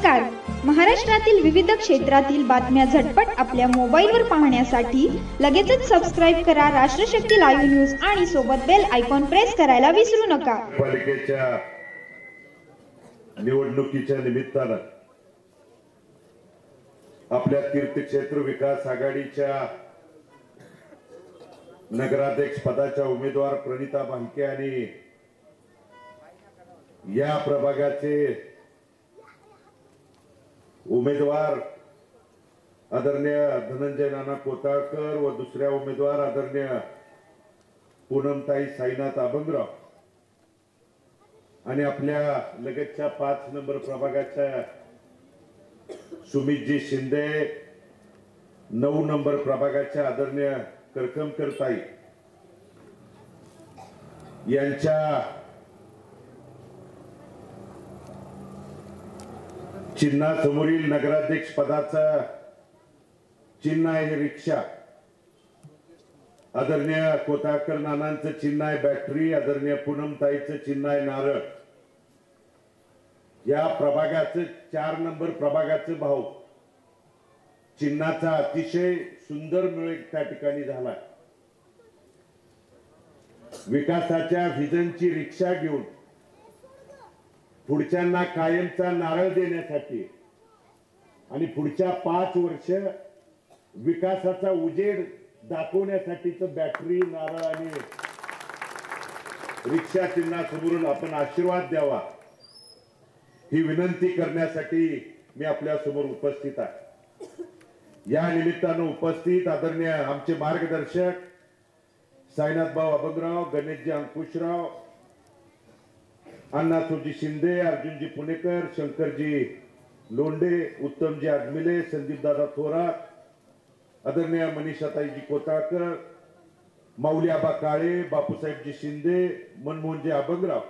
नमस्कार. महाराष्ट्रातील विविध क्षेत्रातील बातम्या झटपट आपल्या मोबाईलवर पाहण्यासाठी लगेचच सबस्क्राइब करा राष्ट्रशक्ती लाईव्ह न्यूज आणि सोबत बेल आयकॉन प्रेस करायला विसरू नका. पालिकेच्या निवडणुकीच्या निमित्तानं आपल्या तीर्थक्षेत्र विकास आघाडीच्या नगराध्यक्ष पदाच्या उमेदवार प्रणिता भांके आणि या प्रभागाचे उमेदवार आदरणीय धनंजय नाना कोताळकर व दुसऱ्या उमेदवार आदरणीय पूनमताई साईनाथ अभंगराव आणि आपल्या लगतच्या 5 नंबर प्रभागाच्या सुमितजी शिंदे, 9 नंबर प्रभागाच्या आदरणीय करकमकर ताई यांच्या चिन्हासमोरील नगराध्यक्ष पदाचा चिन्ह आहे रिक्षा, आदरणीय कोताळकर नानांचं चिन्ह आहे बॅटरी, आदरणीय पूनमताईचं चिन्ह आहे नारळ. या प्रभागाचं 4 नंबर प्रभागाचं भाऊ चिन्हाचा अतिशय सुंदर मेळ त्या ठिकाणी झाला. विकासाच्या व्हिजनची रिक्षा घेऊन पुढच्यांना कायमचा नारळ देण्यासाठी आणि पुढच्या 5 वर्ष विकासाचा उजेड दाखवण्यासाठीच बॅटरी, नारळ आणि रिक्षा चिन्हासमोरून आपण आशीर्वाद द्यावा ही विनंती करण्यासाठी मी आपल्या समोर उपस्थित आहे. या निमित्तानं उपस्थित आदरणीय आमचे मार्गदर्शक साईनाथ भाऊ अभंगराव, गणेशजी अंकुशराव, अण्णासोजी शिंदे, अर्जुनजी पुणेकर, शंकरजी लोंढे, उत्तमजी आडमिले, संदीपदादा थोरात, आदरणीय मनीषाताईजी कोताळकर, माऊलीआबा काळे, बापूसाहेबजी शिंदे, मनमोहनजी अभंगराव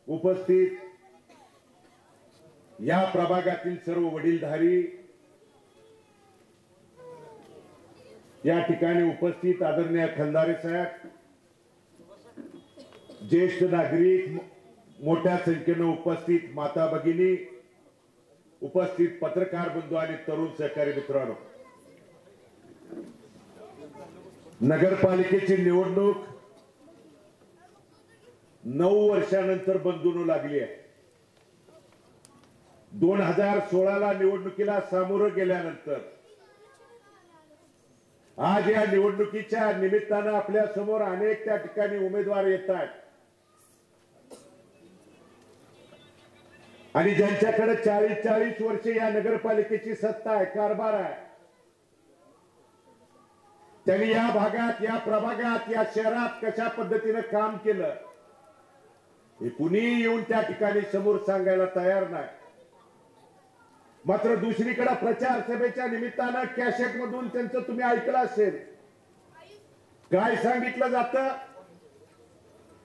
उपस्थित या प्रभागातील सर्व वडीलधारी या ठिकाणी उपस्थित आदरणीय खंदारे साहेब, ज्येष्ठ नागरिक, मोठ्या संख्येने उपस्थित माता भगिनी, उपस्थित पत्रकार बंधू आणि तरुण सहकारी मित्रांनो, नगरपालिकेची निवडणूक 9 वर्षानंतर बंधून लागली आहे. 2016 निवडणुकीला सामोरं गेल्यानंतर आज या निवडणुकीच्या निमित्तानं आपल्या समोर अनेक त्या ठिकाणी उमेदवार येत आहेत आणि ज्यांच्याकडे 40 वर्षे या नगरपालिकेची सत्ता आहे, कारभार आहे, त्यांनी या भागात, या प्रभागात, या शहरात कशा पद्धतीने काम केलं हे कुणी येऊन त्या ठिकाणी समोर सांगायला तयार नाही. मात्र दुसरीकडे प्रचार सभेच्या निमित्तानं कॅसेट मधून त्यांचं तुम्ही ऐकलं असेल, काय सांगितलं जातं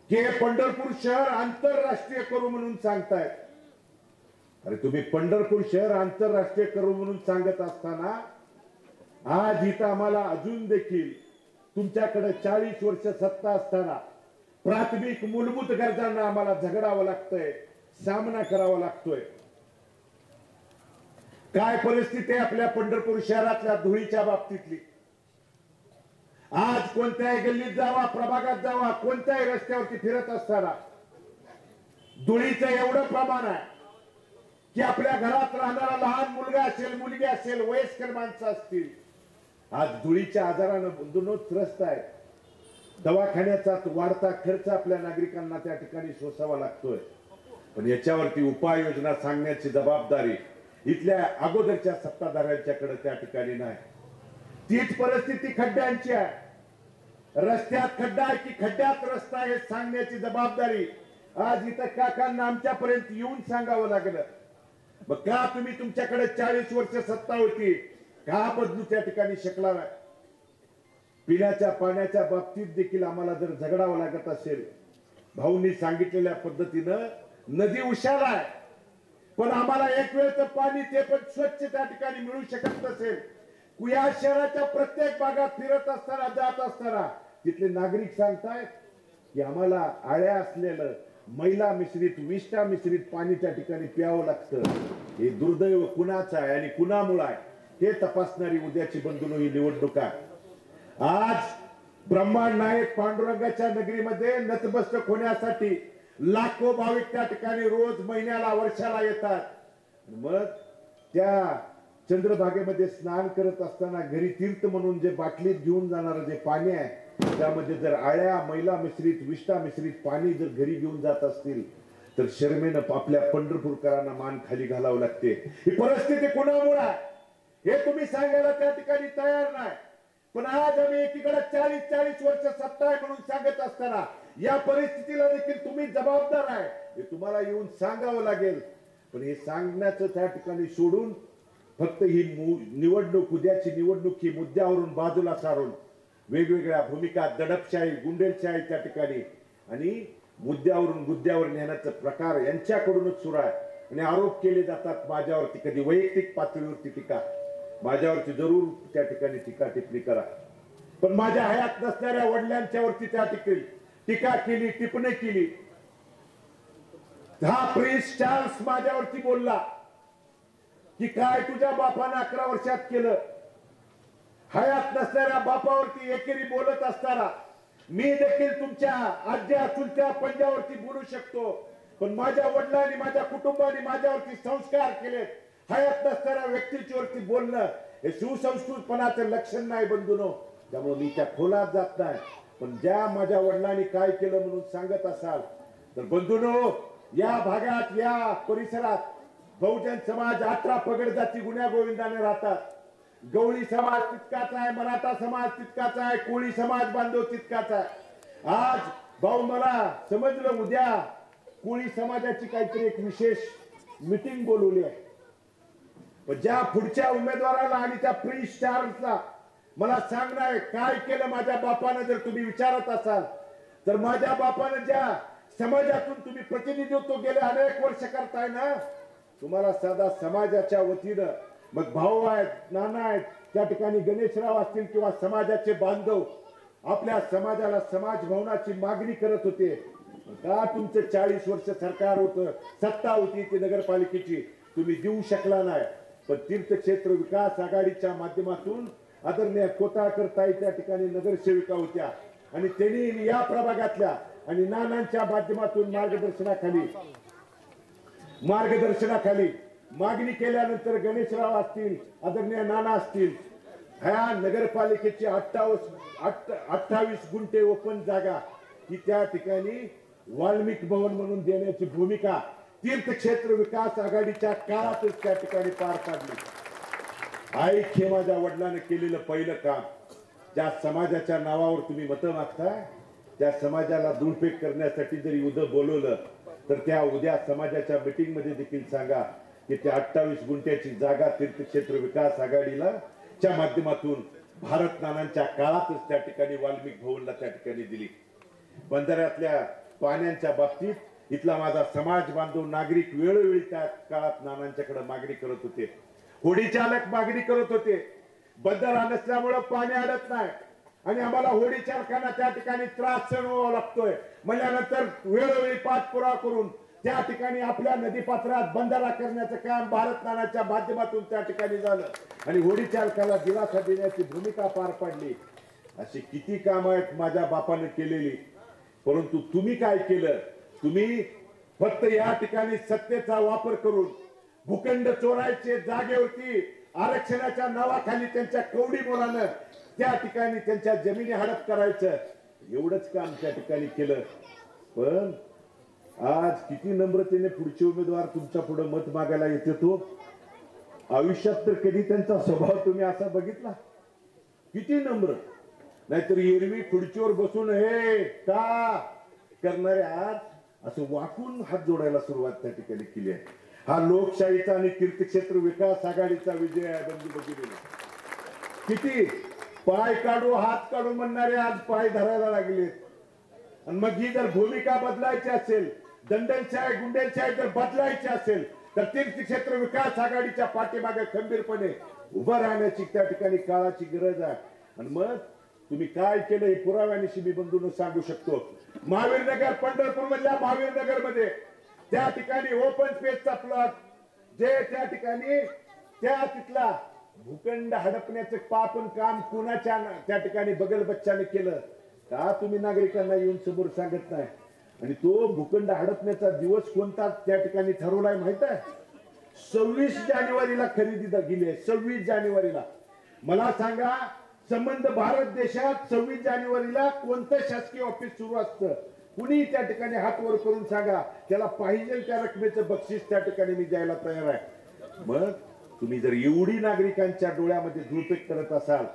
की पंढरपूर शहर आंतरराष्ट्रीय करू म्हणून सांगतायत. अरे तुम्ही पंढरपूर शहर आंतरराष्ट्रीय करू म्हणून सांगत असताना आज इथं आम्हाला अजून देखील तुमच्याकडे 40 वर्ष सत्ता असताना प्राथमिक मूलभूत गरजांना आम्हाला झगडावं लागतंय, सामना करावा लागतोय. काय परिस्थिती आहे आपल्या पंढरपूर शहरातल्या धुळीच्या बाबतीतली. आज कोणत्याही गल्लीत जावा, प्रभागात जावा, कोणत्याही रस्त्यावरती फिरत असताना धुळीचं एवढं प्रमाण आहे की आपल्या घरात राहणारा लहान मुलगा असेल, मुलगी असेल, वयस्कर माणसं असतील, आज धुळीच्या आजारानं बंधून त्रस्त आहे. दवाखान्याचा वाढता खर्च आपल्या नागरिकांना त्या ठिकाणी सोसावा लागतोय. पण याच्यावरती उपाययोजना सांगण्याची जबाबदारी इथल्या अगोदरच्या सत्ताधाऱ्यांच्याकडे त्या ठिकाणी नाही. तीच परिस्थिती खड्ड्यांची आहे. रस्त्यात खड्डा आहे की खड्ड्यात रस्ता आहे सांगण्याची जबाबदारी आज इथं काकांना आमच्यापर्यंत येऊन सांगावं लागलं. मग का तुम्ही तुमच्याकडे 40 वर्ष सत्ता होती, का बदलू त्या ठिकाणी शकला नाही. पिण्याच्या पाण्याच्या बाबतीत देखील आम्हाला जर झगडावं लागत असेल, भाऊंनी सांगितलेल्या पद्धतीनं नदी उशाला आहे, पण आम्हाला एक वेळचं पाणी ते पण स्वच्छ त्या ठिकाणी मिळू शकत नसेल. या शहराच्या प्रत्येक भागात फिरत असताना, जात असताना तिथले नागरिक सांगतायत की आम्हाला आळ्या असलेलं मैला मिश्रित विष्ठा मिश्रित पाणी त्या ठिकाणी प्यावं लागतं. हे दुर्दैव कुणाचं आहे आणि कुणामुळे आहे हे तपासणारी उद्याची बंधूंनो ही निवडणूक आहे. आज ब्रह्मांड नायक पांडुरंगाच्या नगरीमध्ये नतमस्तक होण्यासाठी लाखो भाविक त्या ठिकाणी रोज महिन्याला वर्षाला येतात. मग त्या चंद्रभागेमध्ये स्नान करत असताना घरी तीर्थ म्हणून जे बाटलीत घेऊन जाणारं जे पाणी आहे त्यामध्ये जर आळ्या मैला मिश्रित विष्ठा मिश्रित पाणी जर घरी घेऊन जात असतील तर शर्मेनं आपल्या पंढरपूरकरांना मान खाली घालावं लागते. ही परिस्थिती कोणामुळे आहे हे तुम्ही सांगायला त्या ठिकाणी तयार नाही. पण आज आम्ही एकीकडे 40-40 वर्ष सत्ता आहे म्हणून सांगत असताना या परिस्थितीला देखील तुम्ही जबाबदार आहे हे तुम्हाला येऊन सांगावं लागेल. पण हे सांगण्याचं त्या ठिकाणी सोडून फक्त ही निवडणूक उद्याची निवडणूक ही मुद्द्यावरून बाजूला सारून वेगवेगळ्या भूमिका दडपशाही गुंडेलशाही त्या ठिकाणी आणि मुद्द्यावरून गुद्द्यावर नेण्याचा प्रकार यांच्याकडूनच सुरू आहे. आणि आरोप केले जातात माझ्यावरती, कधी वैयक्तिक पातळीवरती टीका, माझ्यावरती जरूर त्या ठिकाणी टीका टिप्पणी करा. पण माझ्या हयात नसणाऱ्या वडिलांच्या वरती त्या ठिकाणी टीका केली, टिप्पणी केली. हा प्रिन्स चार्ल्स माझ्यावरती बोलला की काय तुझ्या बापाने 11 वर्षात केलं. हयात नसणाऱ्या बापावरती एकेरी बोलत असताना मी देखील तुमच्या आज्या चुलत्या पंजावरती बोलू शकतो. पण माझ्या वडिलांनी माझ्या कुटुंबाने माझ्यावरती संस्कार केले. हयात नसणाऱ्या व्यक्तीच्या वरती बोलणं हे सुसंस्कृतपणाचं लक्षण नाही बंधूनो. त्यामुळे मी त्या खोलात जात नाही. पण ज्या माझ्या वडिलांनी काय केलं म्हणून सांगत असाल तर बंधूनो या भागात या परिसरात बहुजन समाज 18 पगड जाती गुन्ह्या गोविंदाने राहतात. गवळी समाज तितकाच आहे, मराठा समाज तितकाच आहे, कोळी समाज बांधव तितकाच आहे. आज भाऊ मला समजलं उद्या कोळी समाजाची काहीतरी एक विशेष मीटिंग बोलवली आहे. पण ज्या पुढच्या उमेदवाराला आणि त्या प्रिन्स चार्ल्सला मला सांगणार काय केलं माझ्या बापानं जर तुम्ही विचारत असाल तर माझ्या बापानं ज्या समाजातून तुम्ही प्रतिनिधित्व गेले अनेक वर्ष करताय ना तुम्हाला साधा समाजाच्या वतीनं मग भाऊ आहेत, नाना आहेत, त्या ठिकाणी गणेशराव असतील किंवा समाजाचे बांधव आपल्या समाजाला समाज भवनाची मागणी करत होते. का तुमचं 40 वर्ष सरकार होतं, सत्ता होती ती नगरपालिकेची, तुम्ही देऊ शकला नाही. पण तीर्थक्षेत्र विकास आघाडीच्या माध्यमातून आदरणीय कोताळकर ताई त्या ठिकाणी नगरसेविका होत्या आणि त्यांनी या प्रभागातल्या आणि नानांच्या माध्यमातून मार्गदर्शनाखाली मागणी केल्यानंतर गणेशराव असतील, आदरणीय नाना असतील, ह्या नगरपालिकेची 28 गुंठे ओपन जागा ही त्या ठिकाणी वाल्मिक भवन म्हणून देण्याची भूमिका तीर्थक्षेत्र विकास आघाडीच्या काळातच त्या ठिकाणी पार पाडली. ऐक हे माझ्या वडिलांनी केलेलं पहिलं काम. ज्या समाजाच्या नावावर तुम्ही मतं मागताय त्या समाजाला दुर्फेक करण्यासाठी जरी उद्या बोलवलं तर त्या उद्या समाजाच्या मीटिंग मध्ये देखील सांगा की त्या 28 गुंठ्याची जागा तीर्थक्षेत्र विकास आघाडीला च्या माध्यमातून भारत नानांच्या काळातच त्या ठिकाणी वाल्मिक भवनला त्या ठिकाणी दिली. बंधाऱ्यातल्या पाण्याच्या बाबतीत इथला माझा समाज बांधव नागरिक वेळोवेळी त्या काळात नानांच्याकडे मागणी करत होते. होडी चालक मागणी करत होते. बंधारा नसल्यामुळे पाणी अडत नाही आणि आम्हाला होडी चालकांना त्या ठिकाणी त्रास सहन लागतोय म्हणल्यानंतर वेळोवेळी पाठपुरावा करून त्या ठिकाणी आपल्या नदीपात्रात बंधारा करण्याचं काम भारत नानाच्या माध्यमातून त्या ठिकाणी झालं आणि होडी चालकाला दिलासा देण्याची भूमिका पार पाडली. अशी किती काम आहेत माझ्या बापाने केलेली. परंतु तुम्ही काय केलं? तुम्ही फक्त या ठिकाणी सत्तेचा वापर करून भूखंड चोरायचे, जागेवरती आरक्षणाच्या नावाखाली त्यांच्या कवडी मोलानं त्या ठिकाणी त्यांच्या जमिनी हडप करायचं एवढंच काम त्या ठिकाणी केलं. पण आज किती नम्रतेने पुढचे उमेदवार तुमच्या पुढे मत मागायला येते. तो आयुष्यात तर कधी त्यांचा स्वभाव तुम्ही असा बघितला? किती नम्र. नाहीतर एरवी खुर्चीवर बसून हे का करणारे आज असं वाकून हात जोडायला सुरुवात त्या ठिकाणी केली आहे. हा लोकशाहीचा आणि तीर्थक्षेत्र विकास आघाडीचा विजय आहे बंधू भगिनींनो. किती पाय काढू हात काढू म्हणणारे आज पाय धरायला लागलेत. आणि मग ही जर भूमिका बदलायची असेल, दंडनशाही गुंडेलशाही जर बदलायची असेल तर तीर्थक्षेत्र विकास आघाडीच्या पाठीमागे खंबीरपणे उभं राहण्याची त्या ठिकाणी काळाची गरज आहे. आणि मग तुम्ही काय केलं हे पुराव्यानिशी मी बंधून सांगू शकतो. महावीर नगर, पंढरपूर मधल्या महावीर नगर मध्ये त्या ठिकाणी ओपन स्पेसचा प्लॉट, जे त्या ठिकाणी त्या तिथला भूखंड हडपण्याचं पापन काम कुणाच्या त्या ठिकाणी बगल बच्चाने केलं का तुम्ही नागरिकांना येऊन समोर सांगत नाही. आणि तो भूखंड हडपण्याचा दिवस कोणता त्या ठिकाणी ठरवलाय माहित आहे? 26 जानेवारीला खरेदी गेली आहे. 26 जानेवारीला. मला सांगा, संबंध भारत देशात 26 जानेवारीला कोणतं शासकीय ऑफिस सुरू असतं? कुणी त्या ठिकाणी हात वर करून सांगा, त्याला पाहिजे त्या रकमेचं बक्षीस त्या ठिकाणी मी द्यायला तयार आहे. मग तुम्ही जर एवढी नागरिकांच्या डोळ्यामध्ये धुळपेट करत असाल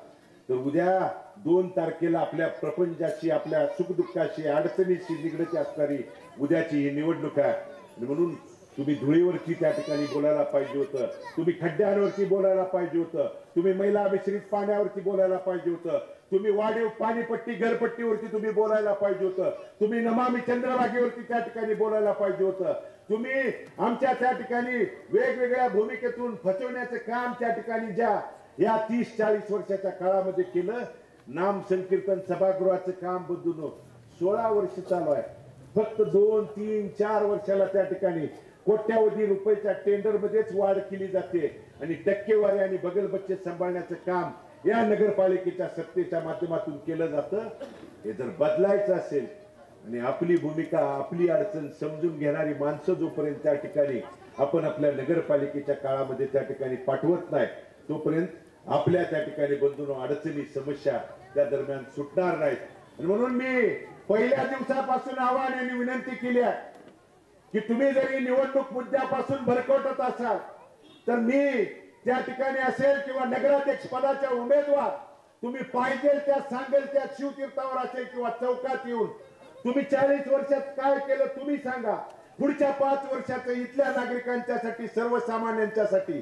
तर उद्या 2 तारखेला आपल्या प्रपंचाशी, आपल्या सुखदुःखाशी, अडचणीशी निगडीत असणारी उद्याची ही निवडणूक आहे. म्हणून तुम्ही धुळीवरती त्या ठिकाणी बोलायला पाहिजे होतं, तुम्ही खड्ड्यांवरती बोलायला पाहिजे होतं, तुम्ही महिला मिश्रित पाण्यावरती बोलायला पाहिजे होतं, तुम्ही वाढीव पाणीपट्टी घरपट्टीवरती तुम्ही बोलायला पाहिजे होतं, तुम्ही नमामि चंद्रभागेवरती त्या ठिकाणी बोलायला पाहिजे होतं, तुम्ही आमच्या त्या ठिकाणी वेगवेगळ्या भूमिकेतून फसवण्याचं काम त्या ठिकाणी ज्या या 30-40 वर्षाच्या काळामध्ये केलं. नाम संकीर्तन सभागृहाचं काम बदलून 16 वर्ष चालू आहे. फक्त 2, 3, 4 वर्षाला त्या ठिकाणी कोट्यावधी रुपयाच्या टेंडर मध्येच वाढ केली जाते आणि टक्केवारी आणि बगलबच्चे सांभाळण्याचं काम या नगरपालिकेच्या सत्तेच्या माध्यमातून केलं जातं. हे जर बदलायचं असेल आणि आपली भूमिका, आपली अडचण समजून घेणारी माणसं जोपर्यंत त्या ठिकाणी आपण आपल्या नगरपालिकेच्या काळामध्ये त्या ठिकाणी पाठवत नाही तोपर्यंत आपल्या त्या ठिकाणी बंधूंनो अडचणी, समस्या त्या दरम्यान सुटणार नाहीत. आणि म्हणून मी पहिल्या दिवसापासून आव्हान आणि विनंती केली आहे की तुम्ही जरी निवडणूक मुद्द्यापासून भरकटत असाल तर मी त्या ठिकाणी असेल किंवा नगराध्यक्ष पदाच्या उमेदवार तुम्ही पाहिजे त्या सांगेल त्या शिवतीर्थावर असेल किंवा चौकात येऊन तुम्ही 40 वर्षात काय केलं तुम्ही सांगा. पुढच्या 5 वर्षाचं इथल्या नागरिकांच्यासाठी, सर्वसामान्यांच्यासाठी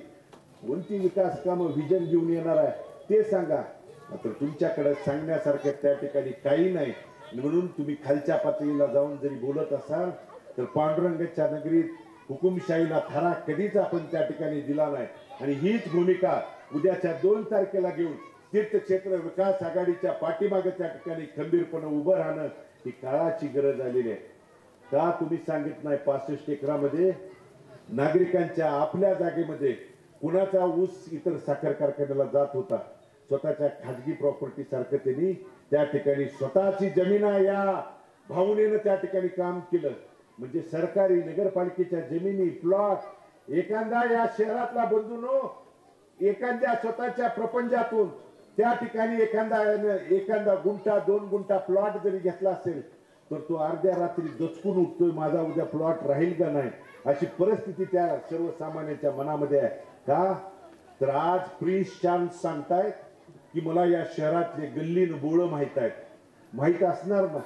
कोणती विकास कामं विजन घेऊन येणार आहे ते सांगा. मात्र तुमच्याकडे सांगण्यासारखं त्या ठिकाणी काही नाही. म्हणून तुम्ही खालच्या पातळीला जाऊन जरी बोलत असाल तर पांडुरंगाच्या नगरीत हुकुमशाहीला थारा कधीच आपण त्या ठिकाणी दिला नाही. आणि हीच भूमिका उद्याच्या 2 तारखेला घेऊन तीर्थक्षेत्र विकास आघाडीच्या पाठीमागे त्या ठिकाणी खंबीरपणे उभं राहणं ही काळाची गरज आलेली आहे. का तुम्ही सांगित नाही 65 एकरामध्ये नागरिकांच्या आपल्या जागेमध्ये कुणाचा ऊस इतर साखर कारखान्याला जात होता, स्वतःच्या खाजगी प्रॉपर्टी सारखं त्यांनी त्या ठिकाणी स्वतःची जमीन या भावनेनं त्या ठिकाणी काम केलं. म्हणजे सरकारी नगरपालिकेच्या जमिनी, प्लॉट एखादा या शहरातला बंधूनो एखाद्या स्वतःच्या प्रपंचातून त्या ठिकाणी एखादा गुंठा 2 गुंठा प्लॉट जरी घेतला असेल तर तो अर्ध्या रात्री दचकून उठतोय, माझा उद्या प्लॉट राहील का नाही, अशी परिस्थिती त्या सर्वसामान्यांच्या मनामध्ये आहे. का तर आज प्रिन्स चार्ल्स सांगतायत की मला या शहरातले गल्लीन बोळ माहित आहेत. माहित असणार ना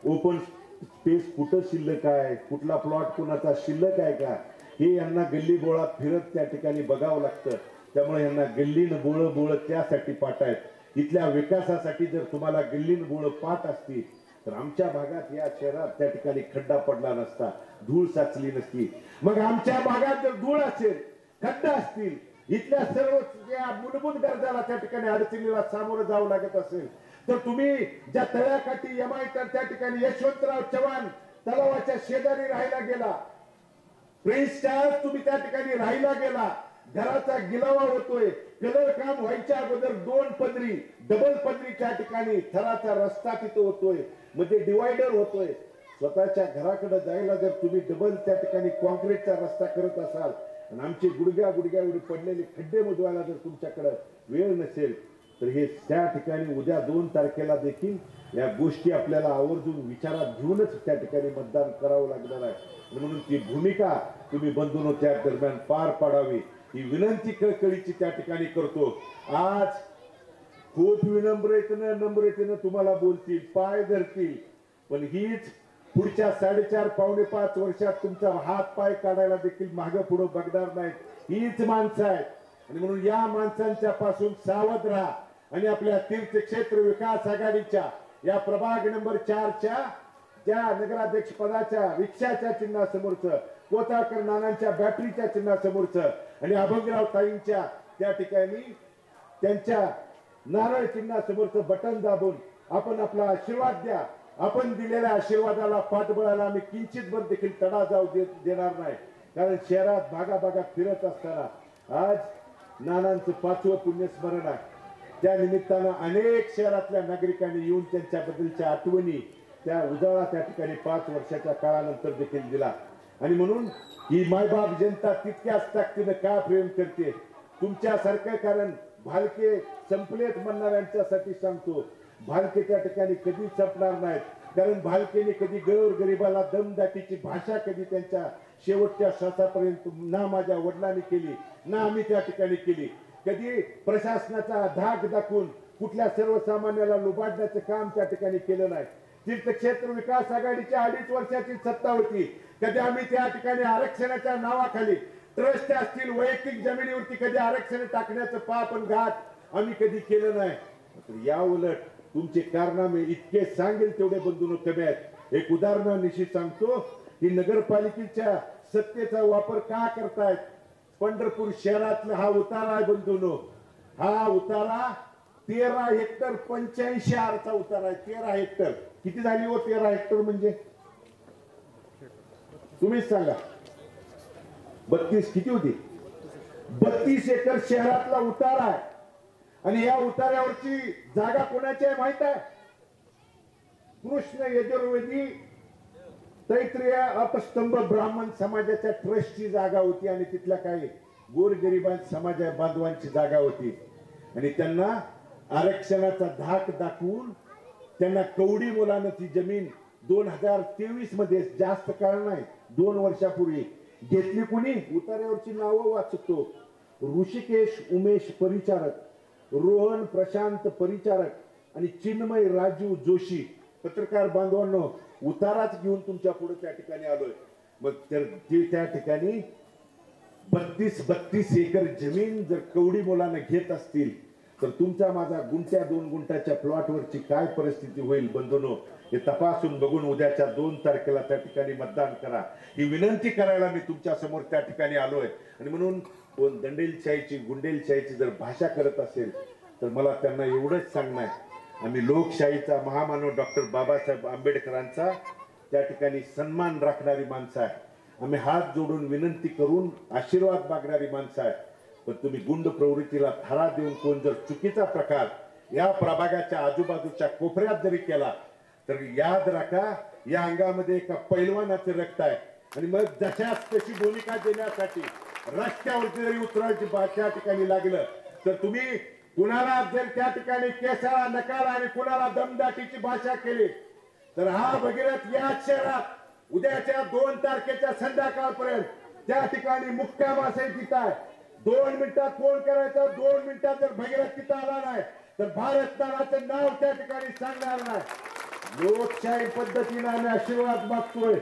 ओपन स्पेस कुठं शिल्लक आहे, कुठला प्लॉट कुणाचा शिल्लक आहे का, हे यांना गल्ली बोळात फिरत त्या ठिकाणी बघावं लागतं. त्यामुळे यांना गल्लीन बोळ त्यासाठी पाठ आहेत. इथल्या विकासासाठी जर तुम्हाला गल्लीन बोळ पाठ असती तर आमच्या भागात या शहरात त्या ठिकाणी खड्डा पडला नसता, धूळ साचली नसती. मग आमच्या भागात जर धूळ असेल, खड्डा असतील, इथल्या सर्व मूलभूत गरजाला त्या ठिकाणी अडचणीला सामोरं जावं लागत असेल तर तुम्ही ज्या तळ्याकाठी एमआयटर त्या ठिकाणी यशवंतराव चव्हाण तलावाच्या शेजारी राहायला गेला, प्रिन्स चार्ल्स तुम्ही त्या ठिकाणी राहायला गेला, घराचा गिलावा होतोय, कलर काम व्हायच्या अगोदर 2 पदरी डबल पदरी त्या ठिकाणी थराचा रस्ता तिथं होतोय, मध्ये डिवायडर होतोय. स्वतःच्या घराकडे जायला जर तुम्ही डबल त्या ठिकाणी कॉन्क्रीटचा रस्ता करत असाल आणि आमचे गुडघ्या एवढे पडलेले खड्डे मोजवायला जर तुमच्याकडे वेळ नसेल तर हे त्या ठिकाणी उद्या 2 तारखेला देखील या गोष्टी आपल्याला आवर्जून विचारात घेऊनच त्या ठिकाणी मतदान करावं लागणार आहे. म्हणून ती भूमिका तुम्ही बंधूंनो त्या दरम्यान पार पाडावी ही विनंती कळकळीची त्या ठिकाणी करतो. आज खूप नम्रतेनं तुम्हाला बोलतील, पाय धरतील, पण हीच पुढच्या 4.5 पावणे 5 वर्षात तुमचा हात पाय काढायला देखील मागे पुढे बघणार नाहीत. हीच माणसं आहेत. आणि म्हणून या माणसांच्या पासून सावध राहा आणि आपल्या तीर्थक्षेत्र विकास आघाडीच्या या प्रभाग नंबर 4च्या ज्या नगराध्यक्ष पदाच्या रिक्षाच्या चिन्हासमोरचं, कोताळकर नानांच्या बॅटरीच्या चिन्हासमोरचं आणि अभंगराव ताईंच्या त्या ठिकाणी त्यांच्या नारळ चिन्हासमोरचं बटन दाबून आपण आपला आशीर्वाद द्या. आपण दिलेल्या आशीर्वादाला पाठबळाला आम्ही किंचितभर देखील तडा जाऊ देणार नाही. कारण शहरात भागाभागात फिरत असताना आज नानांचं 5वं पुण्यस्मरण आहे. त्या निमित्तानं अनेक शहरातल्या नागरिकांनी येऊन त्यांच्याबद्दलच्या आठवणी त्या उजाळा त्या ठिकाणी 5 वर्षाच्या काळानंतर देखील दिला. आणि म्हणून ही मायबाप जनता तितक्याच ताकदीनं का प्रेम करते तुमच्यासारखं. कारण भालके संपलेत म्हणणाऱ्यांच्यासाठी सांगतो, भालके त्या ठिकाणी कधी संपणार नाहीत. कारण भालकेने कधी गोरगरिबाला दमदाटीची भाषा कधी त्यांच्या शेवटच्या श्वासापर्यंत ना माझ्या वडिलांनी केली ना आम्ही त्या ठिकाणी केली. कधी प्रशासनाचा धाक दाखवून कुठल्या सर्वसामान्याला लुबाडण्याचं काम त्या ठिकाणी केलं नाही. तीर्थक्षेत्र विकास आघाडीच्या 2.5 वर्षाची सत्ता होती. कधी आम्ही त्या ठिकाणी आरक्षणाच्या नावाखाली ट्रस्ट असतील वैयक्तिक जमिनीवरती कधी आरक्षण टाकण्याचं पाप आणि घात आम्ही कधी केलं नाही. या उलट तुमचे कारनामे इतके सांगेल तेवढे बंधूंनो कमी आहेत. एक उदाहरणानिशी सांगतो की नगरपालिकेच्या सत्तेचा वापर का करतायत. पंढरपूर शहरातला हा उतारा आहे बंधूंनो. हा उतारा 13 हेक्टर 85 आरचा उतारा आहे. 13 हेक्टर किती झाली हो? 13 हेक्टर म्हणजे तुम्हीच सांगा. 32 किती होती? 32 एकर शहरातला उतारा आहे. आणि या उतार्यावरची जागा कोणाची आहे माहित आहे? कृष्ण यजुर्वेदी तैत्रीय अपस्तंभ ब्राह्मण समाजाच्या ट्रस्टची जागा होती. आणि तिथल्या काही गोरगरिबां समाजा बांधवांची जागा होती. आणि त्यांना आरक्षणाचा धाक दाखवून त्यांना कवडी मोलानं ती जमीन 2023 मध्ये, जास्त काळ नाही 2 वर्षापूर्वी घेतली. कुणी? उतार्यावरची नावं वाचतो. ऋषिकेश उमेश परिचारक, रोहन प्रशांत परिचारक आणि चिन्मय राजू जोशी. पत्रकार बांधवांनो, उताराच घेऊन तुमच्या पुढे त्या ठिकाणी आलोय. मग त्या ठिकाणी 32 एकर जमीन जर कवडी मोलानं घेत असतील तर तुमचा माझा 1-2 गुंठ्याच्या प्लॉटवरची काय परिस्थिती होईल बंधूंनो, हे तपासून बघून उद्याच्या 2 तारखेला त्या ठिकाणी मतदान करा. ही विनंती करायला मी तुमच्या समोर त्या ठिकाणी आलोय. आणि म्हणून कोण दंडेलशाहीची गुंडेलशाहीची जर भाषा करत असेल तर मला त्यांना एवढंच सांगणं आहे, आम्ही लोकशाहीचा महामानव डॉक्टर बाबासाहेब आंबेडकरांचा त्या ठिकाणी सन्मान राखणारी माणसं आहे. आम्ही हात जोडून विनंती करून आशीर्वाद मागणारी माणसं आहे. पण तुम्ही गुंड प्रवृत्तीला थारा देऊन कोण जर चुकीचा प्रकार या प्रभागाच्या आजूबाजूच्या कोपऱ्यात जरी केला तर याद राखा, या अंगामध्ये एका पैलवानाचे रक्त आहे. आणि मग जशाच तशी भूमिका देण्यासाठी रस्त्यावरती जरी उतरायची त्या ठिकाणी लागलं तर तुम्ही कुणाला जर त्या ठिकाणी केसाला नकार आणि कुणाला दमदाटीची भाषा केली तर हा भगीरथ या शहरात उद्याच्या 2 तारखेच्या संध्याकाळपर्यंत त्या ठिकाणी मुक्काम असेल. तिथं आहे 2 मिनिटात फोन करायचा. 2 मिनिटात जर भगीरथ तिथं आला नाही तर भारत नावाचं नाव त्या ठिकाणी सांगणार नाही. लोकशाही पद्धतीने आम्ही आशीर्वाद मागतोय.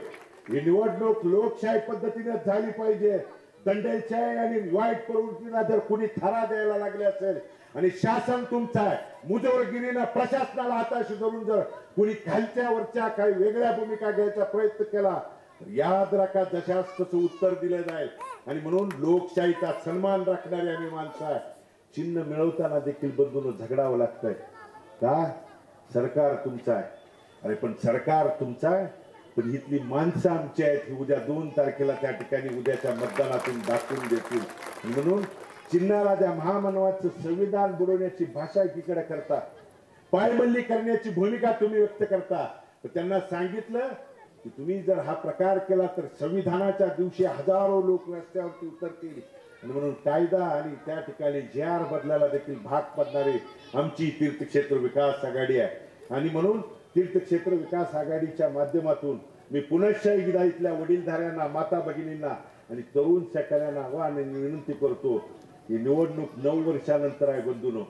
ही निवडणूक लोकशाही पद्धतीने झाली पाहिजे. दंडेलशाही आणि वाईट प्रवृत्तीला जर कुणी थारा द्यायला लागले असेल आणि शासन तुमचा आहे, मुजोरगिरीनं प्रशासनाला हाताशी धरून जर कुणी खालच्या वरच्या काही वेगळ्या भूमिका घ्यायचा प्रयत्न केला तर याद राखा, जशास तसं उत्तर दिलं जाईल. आणि म्हणून लोकशाहीचा सन्मान राखणारी आम्ही माणसं आहे. चिन्ह मिळवताना देखील बंधूंनो झगडावं लागतंय का? सरकार तुमचं आहे. अरे पण सरकार तुमचं आहे, पण इथली माणसं आमची आहेत. ही उद्या 2 तारखेला त्या ठिकाणी उद्याच्या मतदानातून दाखवून देतील. म्हणून चिन्हाला त्या महामानवाचं संविधान बुडवण्याची भाषा एकीकडे करता, पायमल्ली करण्याची भूमिका तुम्ही व्यक्त करता. तर त्यांना सांगितलं की तुम्ही जर हा प्रकार केला तर संविधानाच्या दिवशी हजारो लोक रस्त्यावरती उतरतील. आणि म्हणून कायदा आणि त्या ठिकाणी JR बदलायला देखील भाग पडणारी आमची तीर्थक्षेत्र विकास आघाडी आहे. आणि म्हणून तीर्थक्षेत्र विकास आघाडीच्या माध्यमातून मी पुनश्च एकदा इथल्या वडीलधाऱ्यांना, माता भगिनींना आणि तरुण शेतकऱ्यांना आवाहन विनंती करतो की निवडणूक 9 वर्षानंतर आहे बंधूंनो.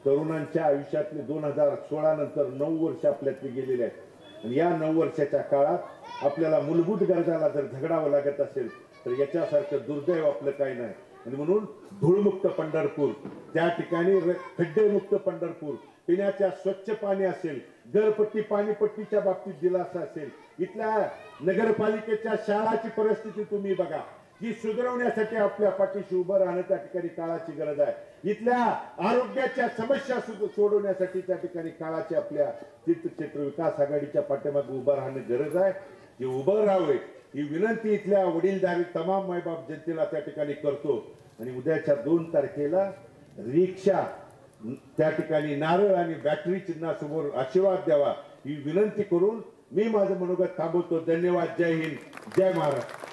तरुणांच्या आयुष्यातले 2016 नंतर 9 वर्ष आपल्यातली गेलेले आहेत. आणि या 9 वर्षाच्या काळात आपल्याला मूलभूत गरजाला जर झगडावं लागत असेल तर याच्यासारखं दुर्दैव आपलं काही नाही. आणि म्हणून धूळमुक्त पंढरपूर, त्या ठिकाणी खड्डेमुक्त पंढरपूर, पिण्याच्या स्वच्छ पाणी असेल, घरपट्टी पाणीपट्टीच्या बाबतीत दिलासा असेल, इथल्या नगरपालिकेच्या शाळाची परिस्थिती तुम्ही बघा. ही सुधारवण्यासाठी आपल्या पाठीशी उभं राहणं त्या ठिकाणी काळाची गरज आहे. इथल्या आरोग्याच्या समस्या सोडवण्यासाठी त्या ठिकाणी काळाची आपल्या तीर्थक्षेत्र विकास आघाडीच्या पाठीमागे उभं राहणं गरज आहे. हे उभं राहावे ही विनंती इथल्या वडीलधारी तमाम मायबाप जनतेला त्या ठिकाणी करतो. आणि उद्याच्या 2 तारखेला रिक्षा त्या ठिकाणी नारळ आणि बॅटरी चिन्हासमोर आशीर्वाद द्यावा ही विनंती करून मी माझं मनोगत थांबवतो. धन्यवाद. जय हिंद, जय महाराष्ट्र.